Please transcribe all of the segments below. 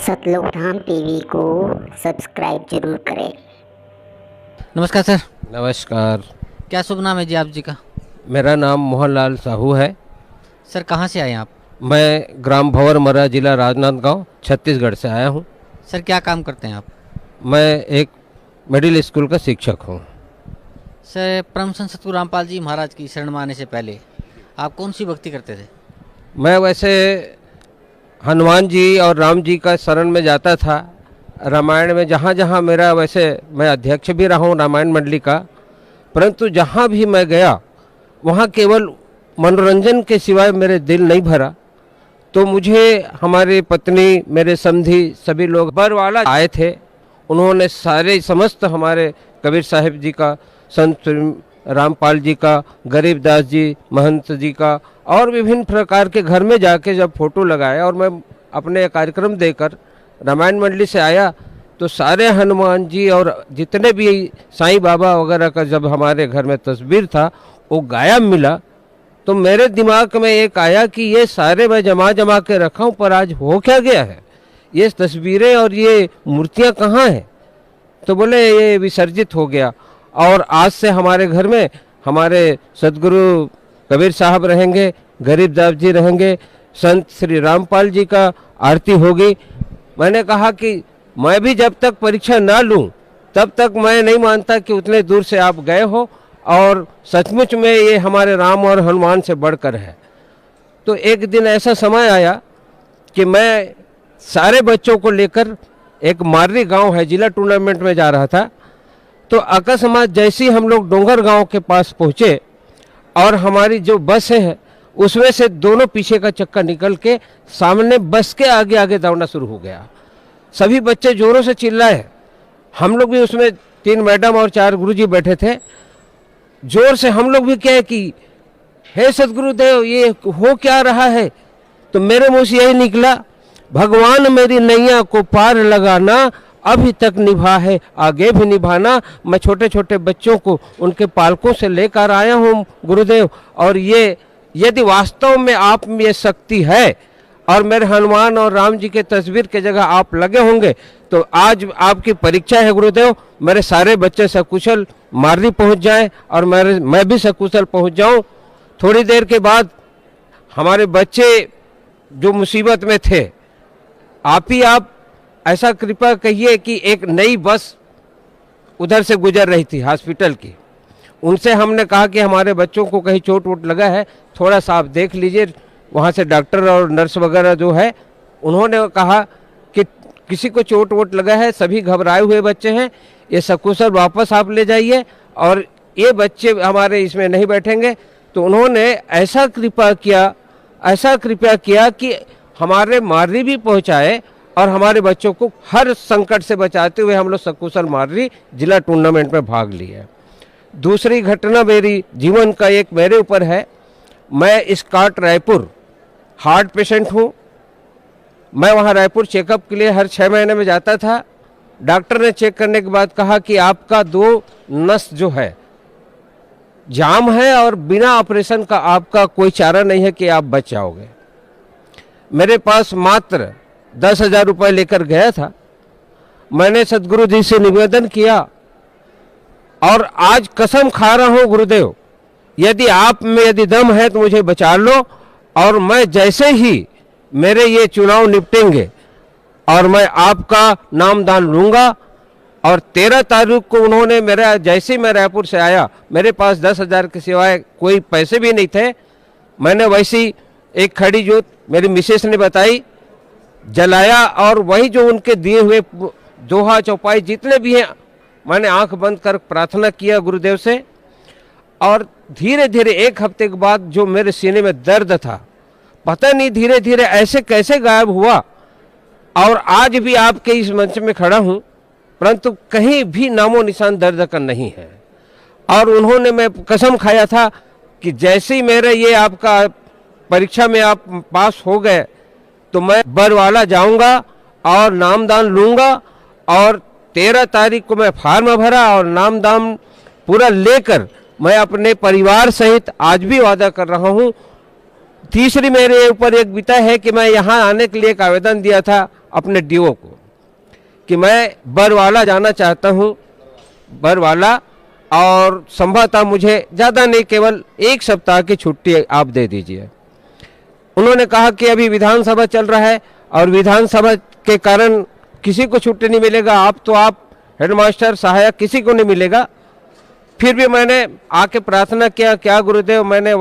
सतलोक धाम TV को subscribe जरूर करें। नमस्कार सर। नमस्कार। क्या शुभ नाम है जी आप जी का? मेरा नाम मोहनलाल साहू है। सर कहाँ से आए हैं आप? मैं ग्राम भंवर मरा, जिला राजनांदगांव, छत्तीसगढ़ से आया हूँ। सर क्या काम करते हैं आप? मैं एक मिडिल स्कूल का शिक्षक हूँ। सर परम संत सतगुरु रामपाल जी महाराज की शरण में आने से पहले आप कौन सी भक्ति करते थे? मैं वैसे हनुमान जी और राम जी का शरण में जाता था। रामायण में जहाँ जहाँ मेरा, वैसे मैं अध्यक्ष भी रहा हूँ रामायण मंडली का, परंतु जहाँ भी मैं गया वहाँ केवल मनोरंजन के सिवाय मेरे दिल नहीं भरा। तो मुझे हमारी पत्नी, मेरे समधी, सभी लोग बरवाला आए थे। उन्होंने सारे समस्त हमारे कबीर साहिब जी का, संत रामपाल जी का, गरीबदास जी महंत जी का और विभिन्न प्रकार के घर में जाके जब फोटो लगाया और मैं अपने कार्यक्रम देकर रामायण मंडली से आया, तो सारे हनुमान जी और जितने भी साईं बाबा वगैरह का जब हमारे घर में तस्वीर था वो गायब मिला। तो मेरे दिमाग में एक आया कि ये सारे मैं जमा के रखा हूँ, पर आज हो क्या गया है, ये तस्वीरें और ये मूर्तियाँ कहाँ हैं? तो बोले ये विसर्जित हो गया। और आज से हमारे घर में हमारे सदगुरु कबीर साहब रहेंगे, गरीबदास जी रहेंगे, संत श्री रामपाल जी का आरती होगी। मैंने कहा कि मैं भी जब तक परीक्षा ना लूं तब तक मैं नहीं मानता कि उतने दूर से आप गए हो और सचमुच में ये हमारे राम और हनुमान से बढ़कर है। तो एक दिन ऐसा समय आया कि मैं सारे बच्चों को लेकर एक मार्री गांव है, जिला टूर्नामेंट में जा रहा था। तो अकस्मात जैसे ही हम लोग डोंगर गांव के पास पहुँचे और हमारी जो बस है उसमें से दोनों पीछे का चक्का निकल के सामने बस के आगे आगे दौड़ना शुरू हो गया। सभी बच्चे जोरों से चिल्लाए। हम लोग भी उसमें 3 मैडम और 4 गुरुजी बैठे थे। जोर से हम लोग भी कहे कि हे सदगुरुदेव, ये हो क्या रहा है? तो मेरे मुंह से यही निकला, भगवान मेरी नैया को पार लगाना, अभी तक निभा है आगे भी निभाना। मैं छोटे छोटे बच्चों को उनके पालकों से लेकर आया हूँ गुरुदेव, और ये यदि वास्तव में आप में ये शक्ति है और मेरे हनुमान और राम जी के तस्वीर के जगह आप लगे होंगे तो आज आपकी परीक्षा है गुरुदेव। मेरे सारे बच्चे सकुशल मार्री पहुँच जाएं और मैं भी सकुशल पहुँच जाऊँ। थोड़ी देर के बाद हमारे बच्चे जो मुसीबत में थे, आप ऐसा कृपा कहिए कि एक नई बस उधर से गुजर रही थी हॉस्पिटल की। उनसे हमने कहा कि हमारे बच्चों को कहीं चोट वोट लगा है, थोड़ा सा आप देख लीजिए। वहाँ से डॉक्टर और नर्स वगैरह जो है उन्होंने कहा कि किसी को चोट वोट लगा है, सभी घबराए हुए बच्चे हैं, ये सकुशल वापस आप ले जाइए और ये बच्चे हमारे इसमें नहीं बैठेंगे। तो उन्होंने ऐसा कृपया किया कि हमारे मार्री भी पहुँचाए और हमारे बच्चों को हर संकट से बचाते हुए हम लोग सकुशल मार्री जिला टूर्नामेंट में भाग लिए। दूसरी घटना मेरी जीवन का एक मेरे ऊपर है। मैं स्कॉट रायपुर हार्ट पेशेंट हूँ। मैं वहाँ रायपुर चेकअप के लिए हर 6 महीने में जाता था। डॉक्टर ने चेक करने के बाद कहा कि आपका 2 नस जो है जाम है और बिना ऑपरेशन का आपका कोई चारा नहीं है कि आप बच जाओगे। मेरे पास मात्र 10,000 रुपये लेकर गया था। मैंने सदगुरु जी से निवेदन किया और आज कसम खा रहा हूँ गुरुदेव, यदि आप में यदि दम है तो मुझे बचा लो, और मैं जैसे ही मेरे ये चुनाव निपटेंगे और मैं आपका नामदान लूँगा। और 13 तारीख को उन्होंने मेरा, जैसे मैं रायपुर से आया, मेरे पास 10,000 के सिवाय कोई पैसे भी नहीं थे। मैंने वैसी एक खड़ी जोत मेरी मिसेस ने बताई, जलाया और वही जो उनके दिए हुए दोहा चौपाई जितने भी हैं, मैंने आंख बंद कर प्रार्थना किया गुरुदेव से। और धीरे धीरे 1 हफ्ते के बाद जो मेरे सीने में दर्द था, पता नहीं धीरे धीरे ऐसे कैसे गायब हुआ। और आज भी आपके इस मंच में खड़ा हूँ, परंतु कहीं भी नामो निशान दर्द का नहीं है। और उन्होंने, मैं कसम खाया था कि जैसे ही मेरे ये आपका परीक्षा में आप पास हो गए तो मैं बरवाला जाऊंगा और नामदान लूँगा। और 13 तारीख को मैं फार्म भरा और नामदान पूरा लेकर मैं अपने परिवार सहित आज भी वादा कर रहा हूँ। तीसरी मेरे ऊपर एक बीता है कि मैं यहाँ आने के लिए एक आवेदन दिया था अपने डीओ को कि मैं बरवाला जाना चाहता हूँ, बरवाला, और संभवतः मुझे ज़्यादा नहीं, केवल 1 सप्ताह की छुट्टी आप दे दीजिए। उन्होंने कहा कि अभी विधानसभा चल रहा है और विधानसभा के कारण किसी को छुट्टी नहीं मिलेगा, आप हेडमास्टर सहायक किसी को नहीं मिलेगा। फिर भी मैंने आके प्रार्थना किया, क्या गुरुदेव, मैंने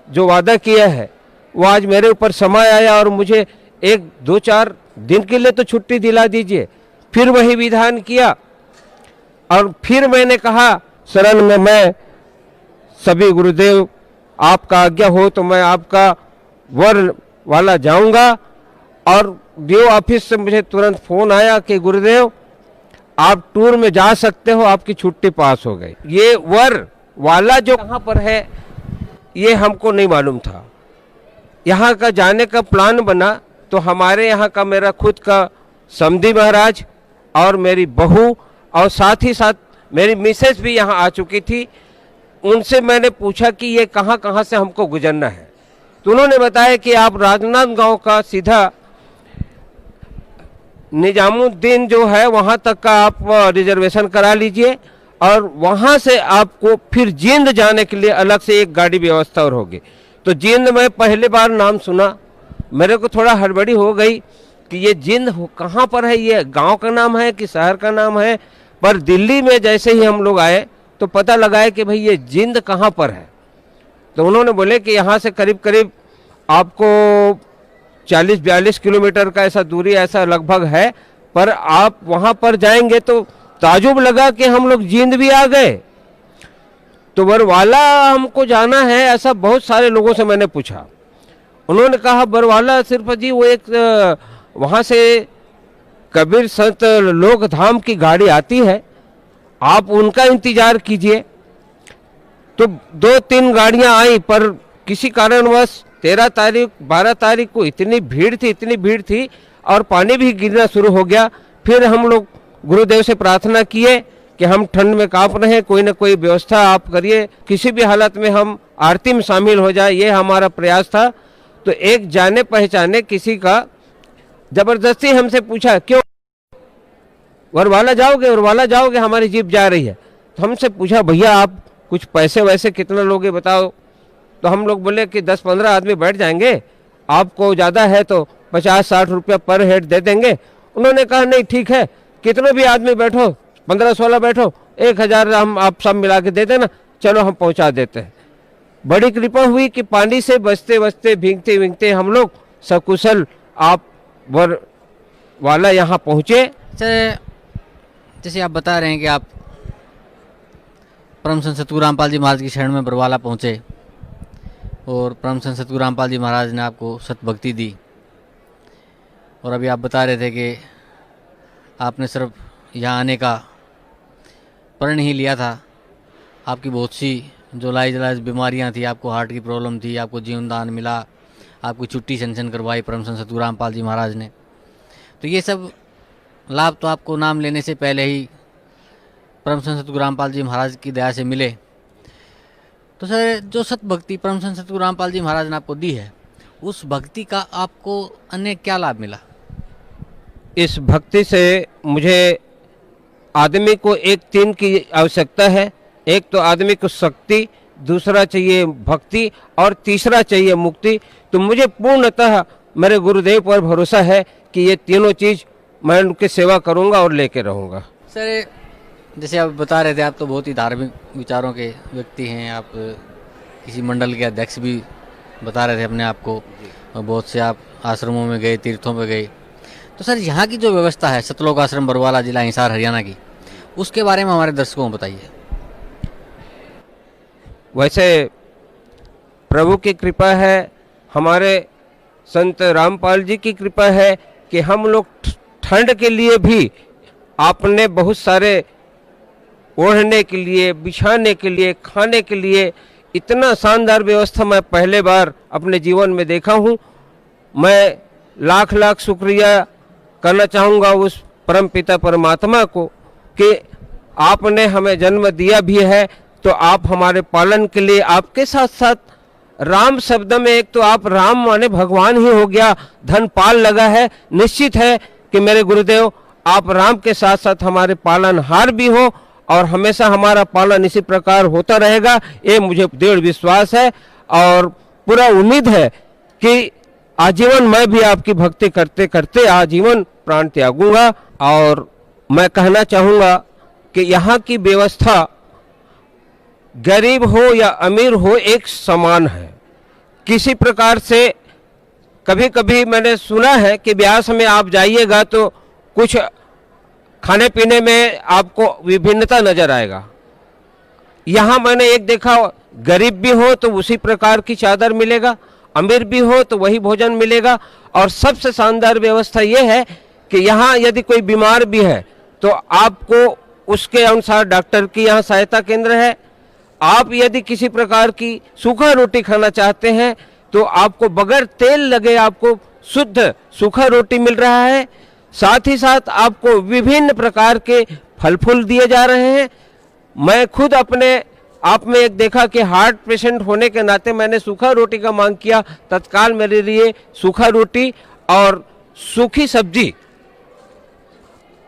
जो वादा किया है वो आज मेरे ऊपर समय आया और मुझे 1-2-4 दिन के लिए तो छुट्टी दिला दीजिए। फिर वही विधान किया और फिर मैंने कहा शरण में, मैं सभी गुरुदेव आपका आज्ञा हो तो मैं आपका वर वाला जाऊंगा। और डीओ ऑफिस से मुझे तुरंत फोन आया कि गुरुदेव आप टूर में जा सकते हो, आपकी छुट्टी पास हो गई। ये वर वाला जो कहाँ पर है ये हमको नहीं मालूम था। यहाँ का जाने का प्लान बना तो हमारे यहाँ का मेरा खुद का समधी महाराज और मेरी बहू और साथ ही साथ मेरी मिसेस भी यहाँ आ चुकी थी। उनसे मैंने पूछा कि ये कहाँ कहाँ से हमको गुजरना है, तो उन्होंने बताया कि आप राजनांदगांव का सीधा निजामुद्दीन जो है वहाँ तक का आप रिजर्वेशन करा लीजिए और वहाँ से आपको फिर जींद जाने के लिए अलग से एक गाड़ी व्यवस्था और होगी। तो जींद में पहली बार नाम सुना, मेरे को थोड़ा हड़बड़ी हो गई कि ये जींद कहाँ पर है, ये गांव का नाम है कि शहर का नाम है। पर दिल्ली में जैसे ही हम लोग आए तो पता लगाया कि भाई ये जींद कहाँ पर है। तो उन्होंने बोले कि यहाँ से करीब करीब आपको 40-42 किलोमीटर का ऐसा दूरी ऐसा लगभग है, पर आप वहाँ पर जाएंगे तो ताजुब लगा कि हम लोग जींद भी आ गए। तो बरवाला हमको जाना है, ऐसा बहुत सारे लोगों से मैंने पूछा। उन्होंने कहा बरवाला सिर्फ जी वो एक वहाँ से कबीर संत लोक धाम की गाड़ी आती है, आप उनका इंतजार कीजिए। तो 2-3 गाड़ियाँ आई, पर किसी कारणवश 13 तारीख 12 तारीख को इतनी भीड़ थी और पानी भी गिरना शुरू हो गया। फिर हम लोग गुरुदेव से प्रार्थना किए कि हम ठंड में कांप रहे हैं, कोई ना कोई व्यवस्था आप करिए, किसी भी हालत में हम आरती में शामिल हो जाए, ये हमारा प्रयास था। तो एक जाने पहचाने किसी का जबरदस्ती हमसे पूछा, क्यों वरवाला जाओगे, हमारी जीप जा रही है। तो हमसे पूछा, भैया आप कुछ पैसे वैसे कितना लोगे बताओ। तो हम लोग बोले कि 10-15 आदमी बैठ जाएंगे, आपको ज़्यादा है तो 50-60 रुपया पर हेड दे देंगे। उन्होंने कहा नहीं ठीक है, कितने भी आदमी बैठो, 15-16 बैठो, 1000 हम आप सब मिला के दे देना, चलो हम पहुंचा देते हैं। बड़ी कृपा हुई कि पानी से बचते बचते भीगते भीगते हम लोग सकुशल आप वर वाला यहाँ पहुँचे। सर जैसे आप बता रहे हैं कि आप परम संत सतगुरु रामपाल जी महाराज की शरण में बरवाला पहुँचे और परम संत सतगुरु रामपाल जी महाराज ने आपको सतभक्ति दी, और अभी आप बता रहे थे कि आपने सिर्फ यहाँ आने का प्रण ही लिया था। आपकी बहुत सी जो लाइलाज बीमारियाँ थी, आपको हार्ट की प्रॉब्लम थी, आपको जीवन दान मिला, आपको छुट्टी सैंक्शन करवाई परम संत सतगुरु रामपाल जी महाराज ने। तो ये सब लाभ तो आपको नाम लेने से पहले ही परम संत सतगुरु रामपाल जी महाराज की दया से मिले। तो सर जो सत भक्ति परम संत सतगुरु रामपाल जी महाराज ने आपको दी है, उस भक्ति का आपको अन्य क्या लाभ मिला? इस भक्ति से मुझे आदमी को एक 3 की आवश्यकता है। एक तो आदमी को शक्ति, दूसरा चाहिए भक्ति और तीसरा चाहिए मुक्ति। तो मुझे पूर्णतः मेरे गुरुदेव पर भरोसा है कि ये तीनों चीज़ मैं उनकी सेवा करूंगा और लेके रहूंगा। सर जैसे आप बता रहे थे, आप तो बहुत ही धार्मिक विचारों के व्यक्ति हैं, आप किसी मंडल के अध्यक्ष भी बता रहे थे अपने आप को, और बहुत से आप आश्रमों में गए, तीर्थों पे गए। तो सर यहाँ की जो व्यवस्था है सतलोक आश्रम बरवाला जिला हिसार हरियाणा की, उसके बारे में हमारे दर्शकों को बताइए। वैसे प्रभु की कृपा है, हमारे संत रामपाल जी की कृपा है कि हम लोग ठंड के लिए भी आपने बहुत सारे ओढ़ने के लिए, बिछाने के लिए, खाने के लिए इतना शानदार व्यवस्था मैं पहले बार अपने जीवन में देखा हूँ। मैं लाख लाख शुक्रिया करना चाहूँगा उस परम पिता परमात्मा को कि आपने हमें जन्म दिया भी है, तो आप हमारे पालन के लिए आपके साथ साथ राम शब्द में एक तो आप राम माने भगवान ही हो गया, धन पाल लगा है। निश्चित है कि मेरे गुरुदेव आप राम के साथ साथ हमारे पालनहार भी हो और हमेशा हमारा पालन इसी प्रकार होता रहेगा, ये मुझे दृढ़ विश्वास है और पूरा उम्मीद है कि आजीवन मैं भी आपकी भक्ति करते करते आजीवन प्राण त्यागूंगा। और मैं कहना चाहूँगा कि यहाँ की व्यवस्था गरीब हो या अमीर हो एक समान है। किसी प्रकार से कभी कभी मैंने सुना है कि ब्यास में आप जाइएगा तो कुछ खाने पीने में आपको विभिन्नता नजर आएगा। यहाँ मैंने एक देखा, गरीब भी हो तो उसी प्रकार की चादर मिलेगा, अमीर भी हो तो वही भोजन मिलेगा। और सबसे शानदार व्यवस्था ये है कि यहाँ यदि कोई बीमार भी है तो आपको उसके अनुसार डॉक्टर की यहाँ सहायता केंद्र है। आप यदि किसी प्रकार की सूखा रोटी खाना चाहते हैं तो आपको बगैर तेल लगे आपको शुद्ध सूखा रोटी मिल रहा है। साथ ही साथ आपको विभिन्न प्रकार के फल फूल दिए जा रहे हैं। मैं खुद अपने आप में एक देखा कि हार्ट पेशेंट होने के नाते मैंने सूखा रोटी का मांग किया, तत्काल मेरे लिए सूखा रोटी और सूखी सब्जी,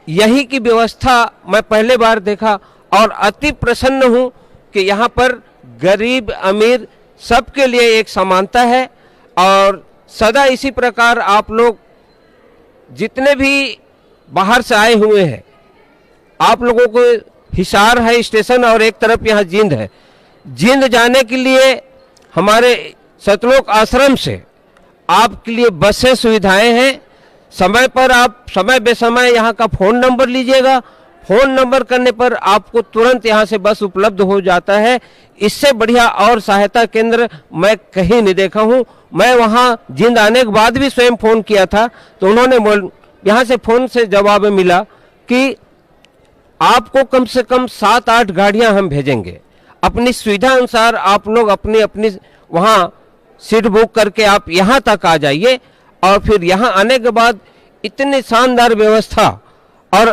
यही की व्यवस्था मैं पहले बार देखा और अति प्रसन्न हूँ कि यहाँ पर गरीब अमीर सबके लिए एक समानता है। और सदा इसी प्रकार आप लोग जितने भी बाहर से आए हुए हैं, आप लोगों को हिसार है स्टेशन और एक तरफ यहाँ जींद है। जींद जाने के लिए हमारे सतलोक आश्रम से आपके लिए बसें सुविधाएं हैं। समय पर आप समय बेसमय यहाँ का फ़ोन नंबर लीजिएगा, फ़ोन नंबर करने पर आपको तुरंत यहाँ से बस उपलब्ध हो जाता है। इससे बढ़िया और सहायता केंद्र मैं कहीं नहीं देखा हूँ। मैं वहाँ जींद आने के बाद भी स्वयं फ़ोन किया था तो उन्होंने यहाँ से फ़ोन से जवाब मिला कि आपको कम से कम 7-8 गाड़ियाँ हम भेजेंगे, अपनी सुविधा अनुसार आप लोग अपनी अपनी वहाँ सीट बुक करके आप यहाँ तक आ जाइए। और फिर यहाँ आने के बाद इतनी शानदार व्यवस्था और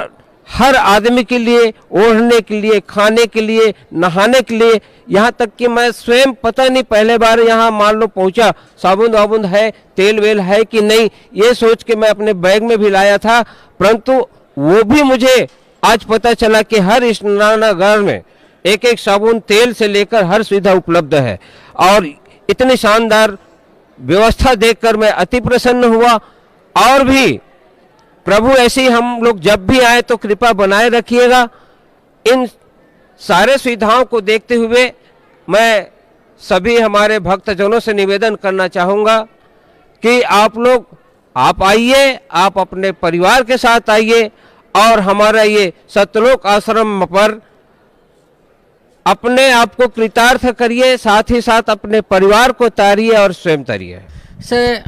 हर आदमी के लिए ओढ़ने के लिए, खाने के लिए, नहाने के लिए, यहाँ तक कि मैं स्वयं पता नहीं पहले बार यहाँ मान लो पहुँचा, साबुन वाबुन है, तेल वेल है कि नहीं, ये सोच के मैं अपने बैग में भी लाया था, परंतु वो भी मुझे आज पता चला कि हर स्नानागार में एक एक साबुन तेल से लेकर हर सुविधा उपलब्ध है। और इतनी शानदार व्यवस्था देखकर मैं अति प्रसन्न हुआ। और भी प्रभु ऐसी हम लोग जब भी आए तो कृपा बनाए रखिएगा। इन सारे सुविधाओं को देखते हुए मैं सभी हमारे भक्तजनों से निवेदन करना चाहूँगा कि आप लोग आप आइए, आप अपने परिवार के साथ आइए और हमारा ये सतलोक आश्रम पर अपने आप को कृतार्थ करिए, साथ ही साथ अपने परिवार को तारिए और स्वयं तारिए। सर,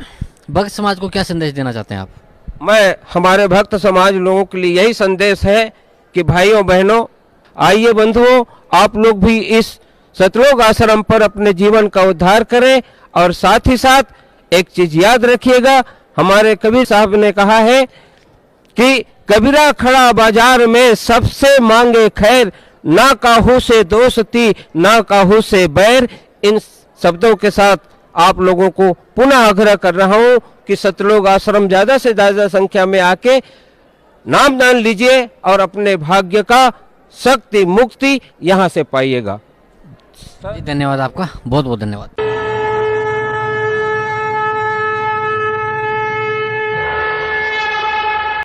भक्त समाज को क्या संदेश देना चाहते हैं आप? मैं हमारे भक्त समाज लोगों के लिए यही संदेश है कि भाइयों बहनों, आइए बंधुओं, आप लोग भी इस सतलोक आश्रम पर अपने जीवन का उद्धार करें। और साथ ही साथ एक चीज याद रखिएगा, हमारे कबीर साहब ने कहा है कि कबीरा खड़ा बाजार में सबसे मांगे खैर, ना काहू से दोस्ती ना काहू से बैर। इन शब्दों के साथ आप लोगों को पुनः आग्रह कर रहा हूं कि सतलोक आश्रम ज्यादा से ज्यादा संख्या में आके नाम दान लीजिए और अपने भाग्य का शक्ति मुक्ति यहां से पाइएगा। धन्यवाद आपका, बहुत बहुत धन्यवाद।